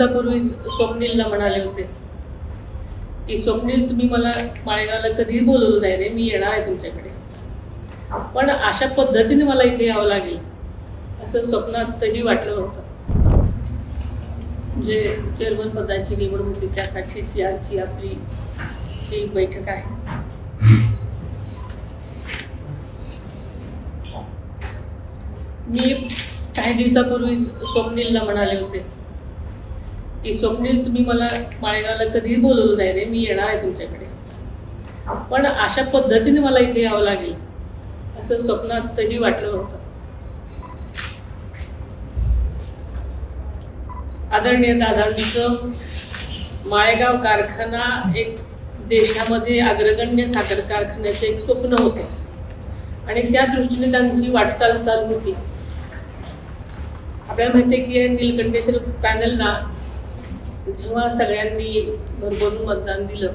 दिवसापूर्वीच स्वप्नीलला म्हणाले होते की स्वप्नील, तुम्ही मला माळेगावला कधीही बोलवलं नाही रे, मी येणार आहे तुमच्याकडे, पण अशा पद्धतीने मला इथे यावं लागेल असं स्वप्नातही वाटलं होतं. जे चेअरमन पदाची निवड होती त्यासाठीची आजची आपली ही बैठक आहे. मी काही दिवसापूर्वीच स्वप्नीलला म्हणाले होते की स्वप्नील, तुम्ही मला माळेगावला कधीही बोलवलं नाही रे, मी येणार आहे तुमच्याकडे, पण अशा पद्धतीने मला इथे यावं लागेल असं स्वप्नातही वाटलं होतं. आदरणीय दादांचं माळेगाव कारखाना एक देशामध्ये अग्रगण्य साखर कारखान्याचे एक स्वप्न होते आणि त्या दृष्टीने त्यांची वाटचाल चालू होती. आपल्याला माहिती आहे की नीलकंठेश्वर पॅनलला जेव्हा सगळ्यांनी भरभरून मतदान दिलं,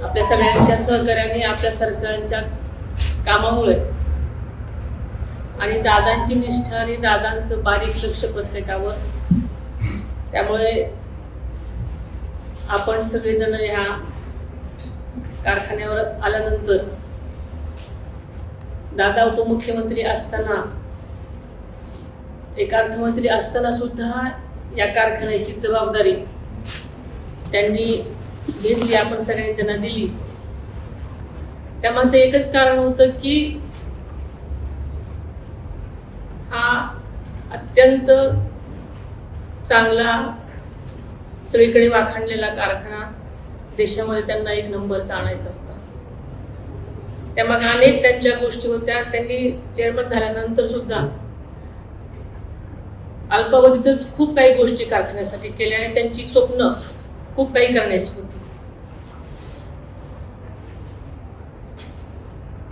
आपल्या सगळ्यांच्या सहकार्याने, आपल्या सरकारच्या कामामुळे आणि दादांची निष्ठा आणि दादांचं बारीक लक्ष प्रत्येकावर, त्यामुळे आपण सगळेजण ह्या कारखान्यावर आल्यानंतर दादा उपमुख्यमंत्री असताना, एक अर्थमंत्री असताना सुद्धा या कारखान्याची जबाबदारी त्यांनी घेतली, आपण सगळ्यांनी त्यांना दिली. त्यामागचं एकच कारण होतं की हा अत्यंत चांगला, सगळीकडे वाखाणलेला कारखाना देशामध्ये त्यांना एक नंबरचा आणायचा होता. त्यामागे अनेक त्यांच्या गोष्टी होत्या. त्यांनी चेअरमन झाल्यानंतर सुद्धा अल्पावधीतच खूप काही गोष्टी कारखान्यासाठी केल्या आणि त्यांची स्वप्न खूप काही करण्याची होती.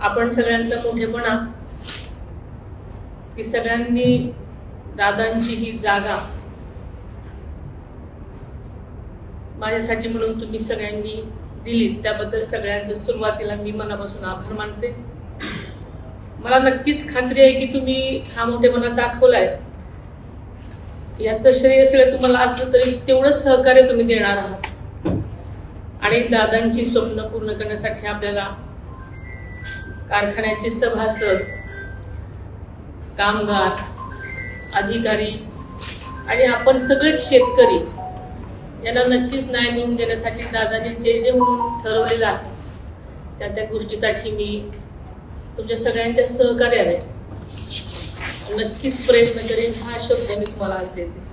आपण सगळ्यांचा मोठेपणा की सगळ्यांनी दादांची ही जागा माझ्यासाठी म्हणून तुम्ही सगळ्यांनी दिली, त्याबद्दल सगळ्यांचं सुरुवातीला मी मनापासून आभार मानते. मला नक्कीच खात्री आहे की तुम्ही हा मोठेपणा दाखवलाय, याचं श्रेय सगळं तुम्हाला असलं तरी तेवढंच सहकार्य तुम्ही देणार आहात. आणि दादांची स्वप्न पूर्ण करण्यासाठी आपल्याला कारखान्याचे सभासद, कामगार, अधिकारी आणि आपण सगळेच शेतकरी यांना नक्कीच न्याय मिळवून देण्यासाठी दादाने जे जे म्हणून ठरवलेलं आहे त्या गोष्टीसाठी मी तुमच्या सगळ्यांच्या सहकार्याने नक्कीच प्रयत्न करेन, हा शब्द मी तुम्हाला आज देते.